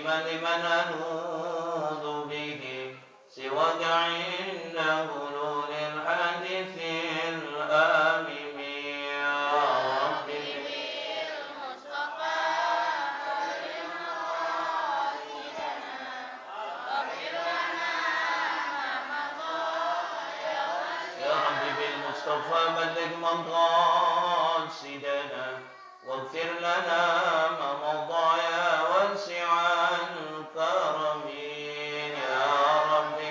لمن أنوذ به سواك عند هلول الحادث الآمم يا ربي يا ربي بالمصطفى بلغ مقاصدنا واغفر لنا ما مضى يا واسع الكرم يا ربي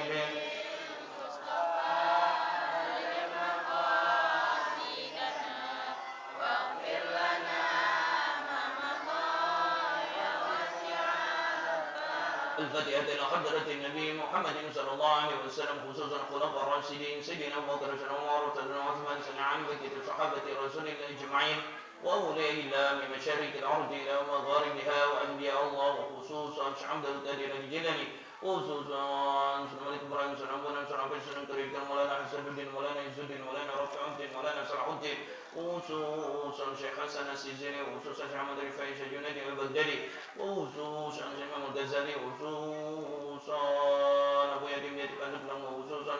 الفاتحة إلى حضرة النبي محمد صلى الله عليه وسلم خصوصا الخلفاء الراشدين سيدنا أبو بكر وعمر وعثمان عن بقية صحابة رسول الله أجمعين وأولياء الله من مشارق الأرض إلى مغاربها وأنبياء الله وخصوصا عبد القادر الجيلاني خصوصا سلام عليكم ورحمة الله وبركاته سلام كريم مولانا حسن الدين مولانا عز الدين مولانا رفع الدين مولانا صلاح الدين خصوصا شيخ حسن السيزيني وخصوصا شيخ محمد رفاعي الجنيدي البغدادي وخصوصا شيخ محمد الغزالي وخصوصا أبو يدي بن يتبان وخصوصا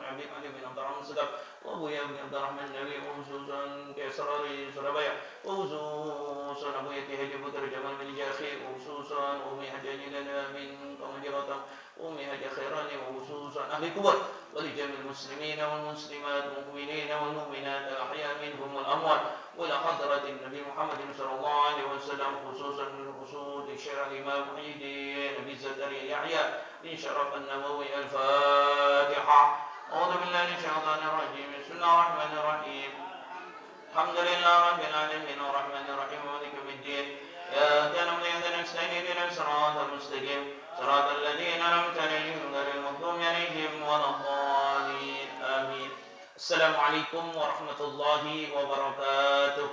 حبيب علي بن عبد الرحمن الصدق وأبو يدي بن عبد الرحمن النبي وخصوصا كسراري سرابايا وخصوصا أبو يدي هدي بكر جمال بن جاخي وخصوصا أمي هجاني لنا من قوم جراتم أمي هجا خيراني وخصوصا أهل كبر ولجميع المسلمين والمسلمات والمؤمنين والمؤمنات الأحياء منهم والأموات وإلى حضرة النبي محمد صلى الله عليه وسلم خصوصا من خصوص الشيخ الإمام محي الدين أبي زكريا يحيى بن شرف النووي الفاتحة أعوذ بالله من الشيطان الرجيم بسم الله الرحمن الرحيم الحمد لله رب العالمين الرحمن الرحيم مالك يوم الدين إياك نعبد وإياك نستعين اهدنا الصراط المستقيم صراط الذين أنعمت عليهم غير المغضوب عليهم ولا الضالين آمين السلام عليكم ورحمة الله وبركاته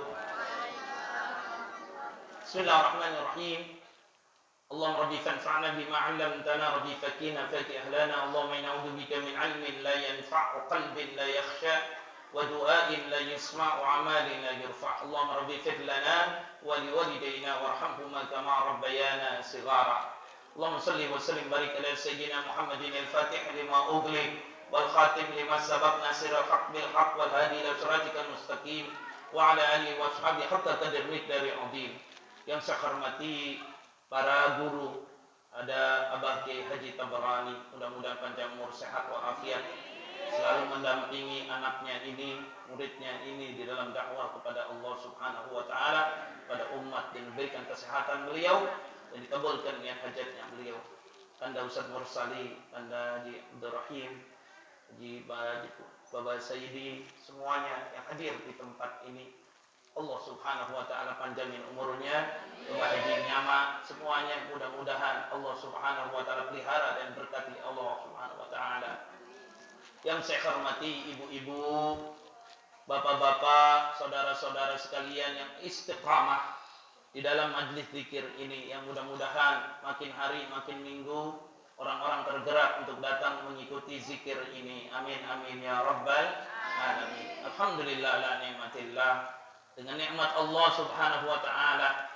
بسم الله الرحمن الرحيم اللهم ربي فانفعنا بما علمتنا ربي فكنا فك أهلنا اللهم إنا نعوذ بك من علم لا ينفع وقلب لا يخشى ودعاء لا يسمع وعمال لا يرفع اللهم ربي اغفر لنا ولوالدينا وارحمهما كما ربيانا صغارا اللهم صل وسلم وبارك على سيدنا محمد الفاتح لما أغلق والخاتم لما سبق ناصر الحق بالحق والهادي إلى صراطك المستقيم وعلى آله وصحبه حتى قدر مقدار عظيم. Yang saya hormati para guru, ada Abah Kiai Haji Tabarani, mudah-mudahan panjang umur sehat walafiat, selalu mendampingi anaknya ini, muridnya ini di dalam dakwah kepada Allah Subhanahu wa taala, pada umat, dan memberikan kesehatan beliau dan dikabulkan niat hajatnya beliau. Kanda Ustaz Mursali, Kanda Haji Abdul Rahim, Haji Baba Sayyidi, semuanya yang hadir di tempat ini, Allah Subhanahu wa taala panjangin umurnya, Haji Nyama, semuanya mudah-mudahan Allah Subhanahu wa taala pelihara dan berkati Allah Subhanahu wa taala. Yang saya hormati ibu-ibu, bapak-bapak, saudara-saudara sekalian yang istiqamah di dalam majlis zikir ini, yang mudah-mudahan makin hari makin minggu orang-orang tergerak untuk datang mengikuti zikir ini. Amin amin ya rabbal alamin. Alhamdulillah ala nikmatillah. Dengan nikmat Allah Subhanahu wa taala,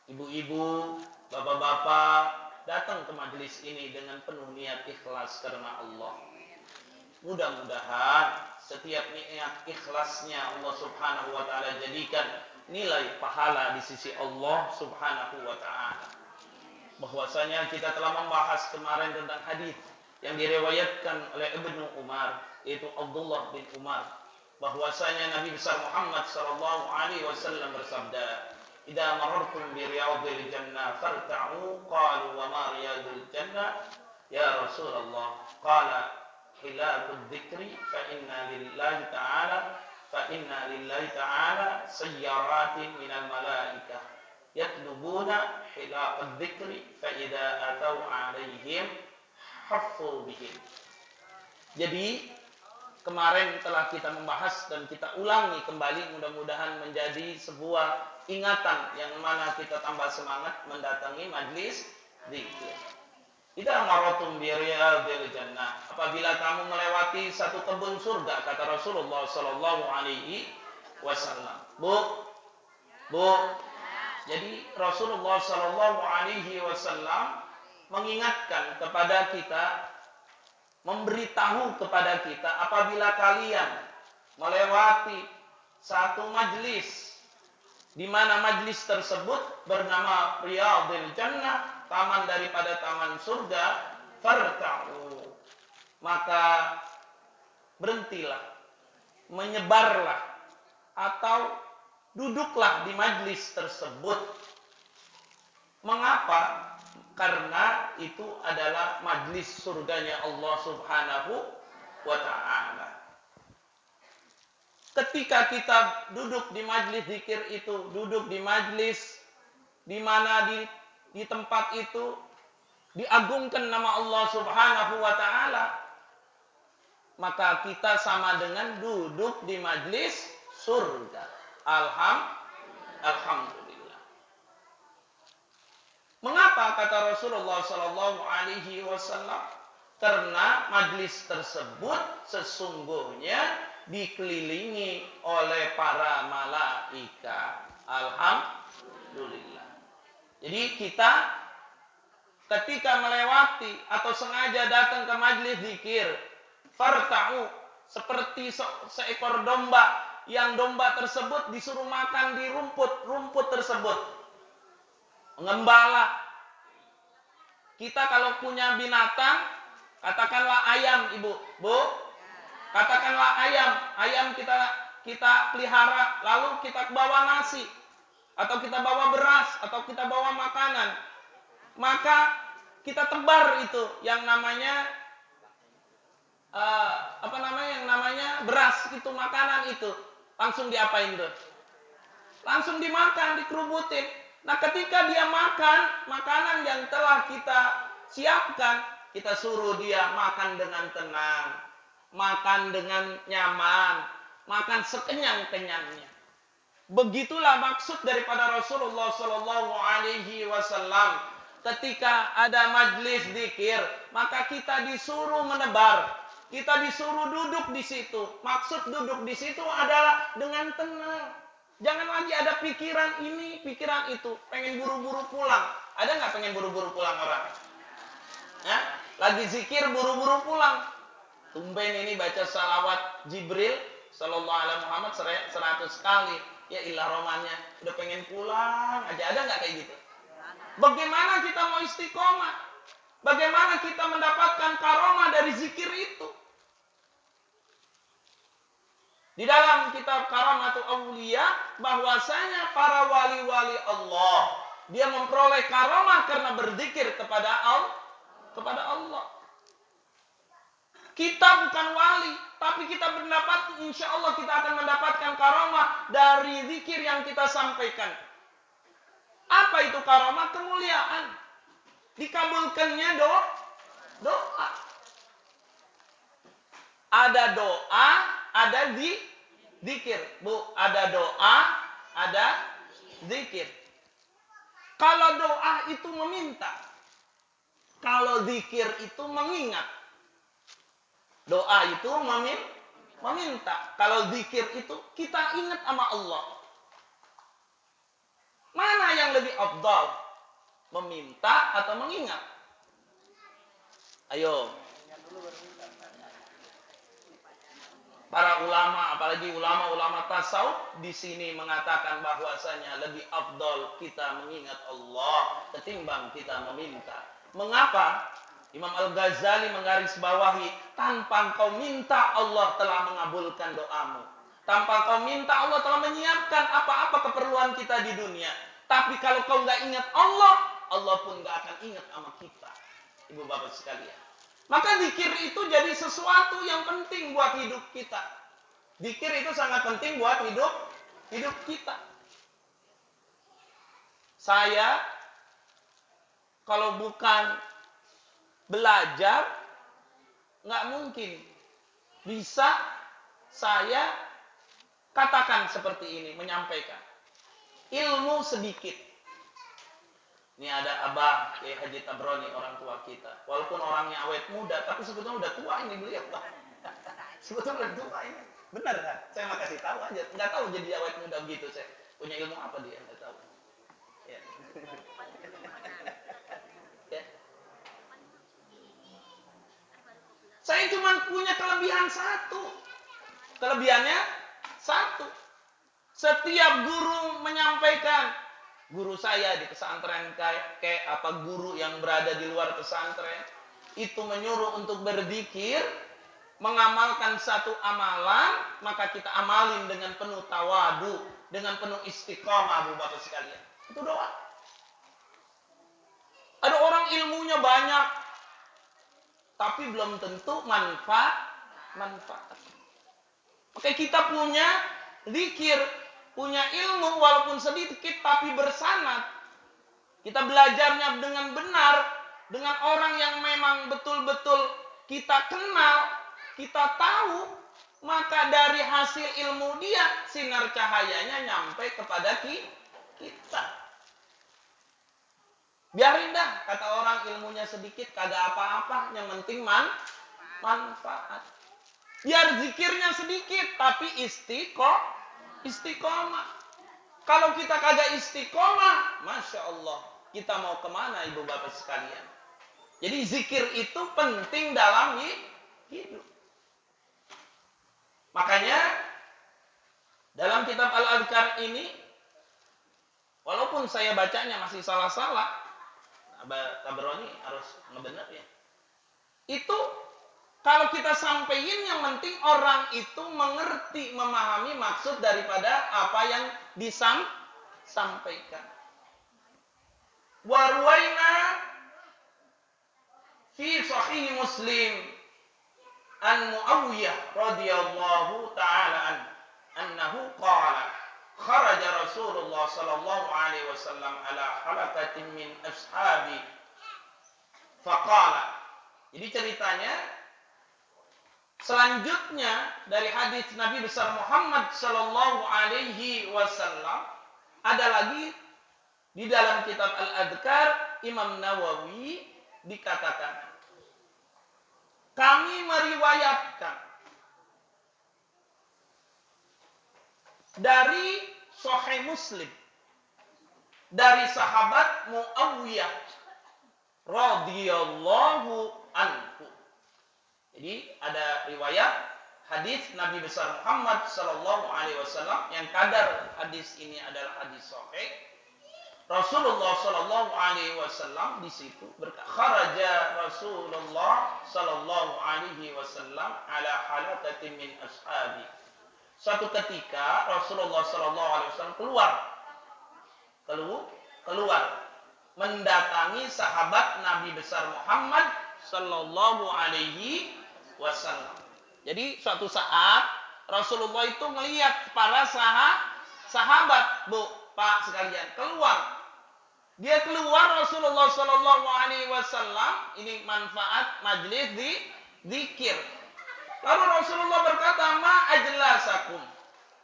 ibu-ibu, bapak-bapak datang ke majelis ini dengan penuh niat ikhlas karena Allah. Mudah-mudahan setiap niat ikhlasnya Allah Subhanahu wa taala jadikan nilai pahala di sisi Allah Subhanahu wa taala. Bahwasanya kita telah membahas kemarin tentang hadis yang diriwayatkan oleh Ibnu Umar, yaitu Abdullah bin Umar, bahwasanya Nabi besar Muhammad sallallahu alaihi wasallam bersabda, "Idza marartum bi riyadil jannah farta'u." Qalu, "Wa ma riyadul jannah ya Rasulullah?" Qala, "Hilaqud dzikri fa inna lillahi ta'ala sayyaratin minal malaikah yatlubuna hilaqad dzikri fa idza atau 'alaihim haffu bihim." Jadi kemarin telah kita membahas dan kita ulangi kembali, mudah-mudahan menjadi sebuah ingatan yang mana kita tambah semangat mendatangi majlis zikir. Idza maratum bi riyadil jannah, apabila kamu melewati satu kebun surga, kata Rasulullah sallallahu alaihi wasallam. Bu. Jadi Rasulullah sallallahu alaihi wasallam mengingatkan kepada kita, memberitahu kepada kita apabila kalian melewati satu majlis di mana majlis tersebut bernama Riyadhil Jannah, taman daripada taman surga, farta'u, maka berhentilah, menyebarlah atau duduklah di majlis tersebut. Mengapa? Karena itu adalah majlis surganya Allah Subhanahu wa ta'ala. Ketika kita duduk di majlis zikir itu, duduk di majlis di mana di tempat itu diagungkan nama Allah Subhanahu wa ta'ala, maka kita sama dengan duduk di majlis surga. Alhamdulillah. Mengapa kata Rasulullah sallallahu alaihi wasallam? Karena majlis tersebut sesungguhnya dikelilingi oleh para malaikat. Alhamdulillah. Jadi kita ketika melewati atau sengaja datang ke majlis zikir, farta'u, seperti seekor domba yang domba tersebut disuruh makan di rumput tersebut, mengembala. Kita kalau punya binatang, katakanlah ayam, ibu, bu, katakanlah ayam kita pelihara, lalu kita bawa nasi, atau kita bawa beras, atau kita bawa makanan, maka kita tebar itu yang namanya yang namanya beras, itu makanan itu langsung diapain tuh? Langsung dimakan, dikerubutin. Nah, ketika dia makan makanan yang telah kita siapkan, kita suruh dia makan dengan tenang, makan dengan nyaman, makan sekenyang-kenyangnya. Begitulah maksud daripada Rasulullah Shallallahu Alaihi Wasallam. Ketika ada majlis zikir, maka kita disuruh menebar, kita disuruh duduk di situ. Maksud duduk di situ adalah dengan tenang. Jangan lagi ada pikiran ini, pikiran itu, pengen buru-buru pulang. Ada nggak pengen buru-buru pulang orang? Ya? Lagi zikir buru-buru pulang. Tumben ini baca salawat Jibril Sallallahu Alaihi Muhammad 100 kali. Ya ilah romannya, udah pengen pulang aja. Ada nggak kayak gitu? Bagaimana kita mau istiqomah? Bagaimana kita mendapatkan karomah dari zikir itu? Di dalam kitab Karamatul Auliya, bahwasanya para wali-wali Allah, dia memperoleh karomah karena berzikir kepada Allah. Kita bukan wali, tapi kita berpendapat insya Allah kita akan mendapatkan karomah dari zikir yang kita sampaikan. Apa itu karomah? Kemuliaan. Dikabulkannya doa. Ada doa, ada zikir. Bu, ada doa, ada zikir. Kalau doa itu meminta. Kalau zikir itu mengingat. Doa itu meminta. Kalau zikir itu kita ingat sama Allah. Mana yang lebih afdal? Meminta atau mengingat? Ayo. Para ulama, apalagi ulama-ulama tasawuf di sini mengatakan bahwasanya lebih afdal kita mengingat Allah ketimbang kita meminta. Mengapa? Imam Al-Ghazali menggarisbawahi, tanpa engkau minta Allah telah mengabulkan doamu. Tanpa engkau minta Allah telah menyiapkan apa-apa keperluan kita di dunia. Tapi kalau kau nggak ingat Allah, Allah pun nggak akan ingat sama kita. Ibu bapak sekalian. Maka zikir itu jadi sesuatu yang penting buat hidup kita. Zikir itu sangat penting buat hidup kita. Saya kalau bukan belajar, nggak mungkin bisa saya katakan seperti ini, menyampaikan ilmu sedikit. Ini ada Abah Kiai Haji Tabrani, orang tua kita. Walaupun orangnya awet muda, tapi sebetulnya udah tua ini beliau, Pak. Sebetulnya udah tua ini. Benar kan? Saya mau kasih tahu aja. Nggak tahu jadi awet muda begitu saya. Punya ilmu apa dia? Nggak tahu. Ya. Ya. Cuman satu. Kelebihannya satu. Setiap guru menyampaikan, guru saya di pesantren kayak apa guru yang berada di luar pesantren, itu menyuruh untuk berzikir, mengamalkan satu amalan, maka kita amalin dengan penuh tawadu, dengan penuh istiqomah, Bapak sekalian. Itu doa. Ada orang ilmunya banyak, tapi belum tentu manfaat. Oke, kita punya zikir, punya ilmu walaupun sedikit tapi bersanad. Kita belajarnya dengan benar, dengan orang yang memang betul-betul kita kenal, kita tahu, maka dari hasil ilmu dia, sinar cahayanya nyampe kepada kita. Biarin dah, kata orang ilmunya sedikit, kagak apa-apa, yang penting manfaat. Biar zikirnya sedikit, tapi istiqomah. Kalau kita kagak istiqomah, Masya Allah, kita mau kemana Ibu Bapak sekalian? Jadi zikir itu penting dalam hidup. Makanya dalam kitab Al-Adhkar ini, walaupun saya bacanya masih salah-salah, Tabrani harus ngebener ya. Itu kalau kita sampaikan, yang penting orang itu mengerti, memahami maksud daripada apa yang disampaikan. Warwaina fi sahih Muslim an Muawiyah radhiyallahu ta'ala annahu qala kharaja Rasulullah sallallahu alaihi wasallam ala halaqatin min ashabi faqala. Jadi ceritanya selanjutnya dari hadis Nabi besar Muhammad sallallahu alaihi wasallam, ada lagi di dalam kitab Al-Adhkar Imam Nawawi dikatakan, kami meriwayatkan dari Sahih Muslim dari sahabat Muawiyah radhiyallahu anhu. Jadi ada riwayat hadis Nabi besar Muhammad sallallahu alaihi wasallam yang kadar hadis ini adalah hadis sahih. Rasulullah sallallahu alaihi wasallam di situ berkata, kharaja Rasulullah sallallahu alaihi wasallam ala halaqatin min ashabi. Suatu ketika Rasulullah sallallahu alaihi wasallam keluar mendatangi sahabat Nabi besar Muhammad sallallahu alaihi wasallam. Jadi suatu saat Rasulullah itu melihat para sahabat, Bu, Pak sekalian, keluar. Dia keluar, Rasulullah sallallahu alaihi wasallam, ini manfaat majlis di zikir. Lalu Rasulullah berkata, "Ma ajlasakum?"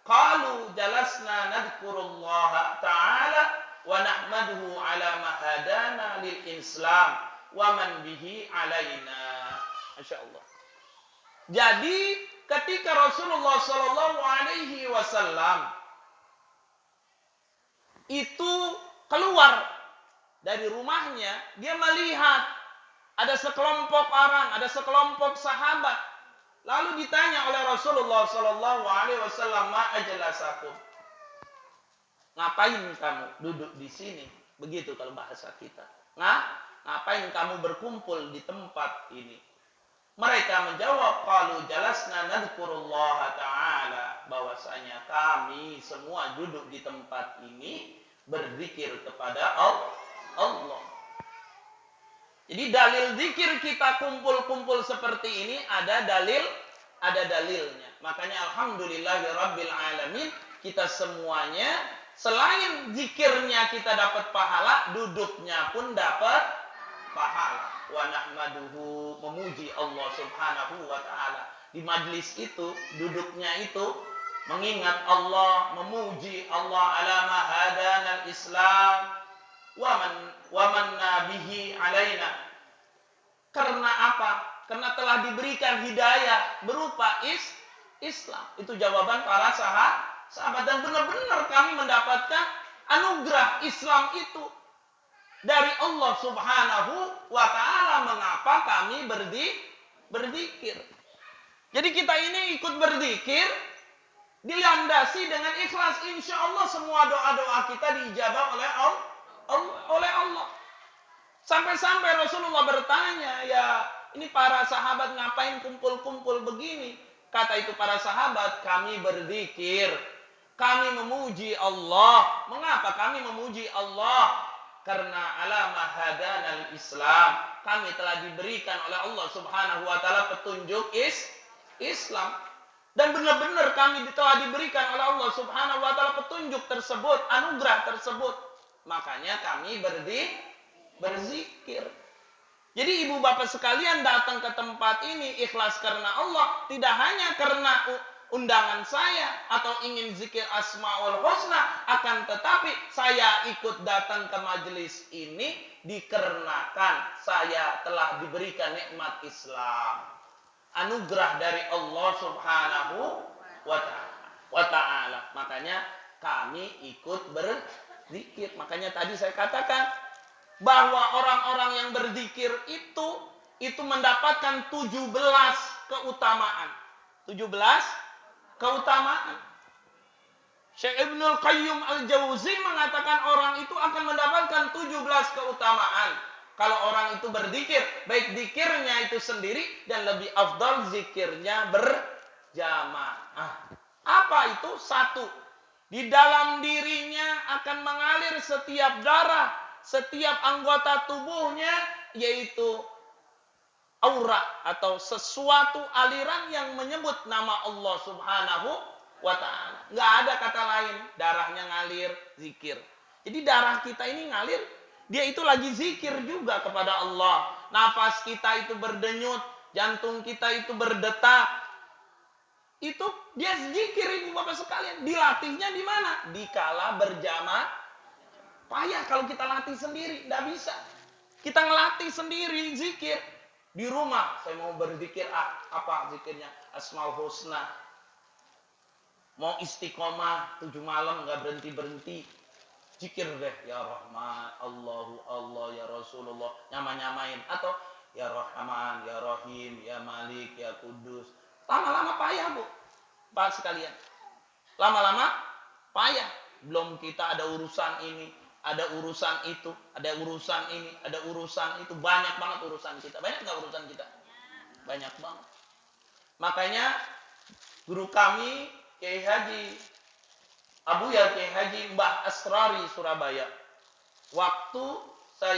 Qalu jalasna nadhkurullaha ta'ala wa nahmaduhu ala ma hadana lil Islam wa man bihi alaina. Masya Allah. Jadi ketika Rasulullah sallallahu alaihi wasallam itu keluar dari rumahnya, dia melihat ada sekelompok orang, ada sekelompok sahabat. Lalu ditanya oleh Rasulullah sallallahu alaihi wasallam, "Ma ajlasakum?" Ngapain kamu duduk di sini? Begitu kalau bahasa kita. Ngapain kamu berkumpul di tempat ini? Mereka menjawab, qalu jalasna nadhkurullaha ta'ala, bahwasanya kami semua duduk di tempat ini berzikir kepada Allah. Jadi dalil zikir kita kumpul-kumpul seperti ini ada dalilnya. Makanya alhamdulillahirabbil alamin, kita semuanya selain zikirnya kita dapat pahala, duduknya pun dapat pahala. Wa nahmaduhu, memuji Allah subhanahu wa ta'ala. Di majlis itu, duduknya itu mengingat Allah, memuji Allah ala ma hadanal Islam wa man nabihi alaina. Karena apa? Karena telah diberikan hidayah berupa Islam. Itu jawaban para sahabat, dan benar-benar kami mendapatkan anugerah Islam itu dari Allah subhanahu wa ta'ala. Mengapa kami berzikir? Jadi kita ini ikut berzikir, dilandasi dengan ikhlas. Insya Allah semua doa-doa kita diijabah oleh Allah. Sampai-sampai Rasulullah bertanya, ya ini para sahabat ngapain kumpul-kumpul begini? Kata itu para sahabat, kami berzikir, kami memuji Allah. Mengapa kami memuji Allah? Karena alamah hadanal Islam. Kami telah diberikan oleh Allah Subhanahu wa taala petunjuk Islam. Dan benar-benar kami telah diberikan oleh Allah Subhanahu wa taala petunjuk tersebut, anugerah tersebut. Makanya kami berzikir. Jadi ibu bapak sekalian datang ke tempat ini ikhlas karena Allah, tidak hanya karena undangan saya atau ingin zikir Asmaul Husna, akan tetapi saya ikut datang ke majelis ini dikarenakan saya telah diberikan nikmat Islam, anugerah dari Allah Subhanahu wa ta'ala. Makanya kami ikut berzikir. Makanya tadi saya katakan bahwa orang-orang yang berzikir itu mendapatkan 17 keutamaan. 17 keutamaan. Syekh Ibnul Qayyim Al-Jauzi mengatakan orang itu akan mendapatkan 17 keutamaan. Kalau orang itu berzikir, baik zikirnya itu sendiri dan lebih afdal zikirnya berjamaah. Apa itu? Satu, di dalam dirinya akan mengalir setiap darah, setiap anggota tubuhnya, yaitu aura atau sesuatu aliran yang menyebut nama Allah Subhanahu wa ta'ala. Nggak ada kata lain, darahnya ngalir, zikir. Jadi darah kita ini ngalir, dia itu lagi zikir juga kepada Allah. Nafas kita itu berdenyut, jantung kita itu berdetak. Itu dia zikir ibu bapak sekalian. Dilatihnya di mana? Dikala berjamaah. Payah kalau kita latih sendiri, tidak bisa. Kita ngelatih sendiri zikir. Di rumah, saya mau berzikir apa zikirnya? Asmaul Husna. Mau istiqomah 7 malam nggak berhenti-berhenti. Zikir deh, ya Rahman, Allahu Allah, ya Rasulullah, nyama-nyamain. Atau ya Rahman, ya Rahim, ya Malik, ya Kudus. Lama-lama payah, Bu. Pak sekalian. Lama-lama payah. Belum kita ada urusan ini, ada urusan itu, ada urusan ini, ada urusan itu. Banyak banget urusan kita. Banyak nggak urusan kita? Banyak banget. Makanya guru kami Kiai Haji Abu ya Kiai Haji Mbah Asrari Surabaya, waktu saya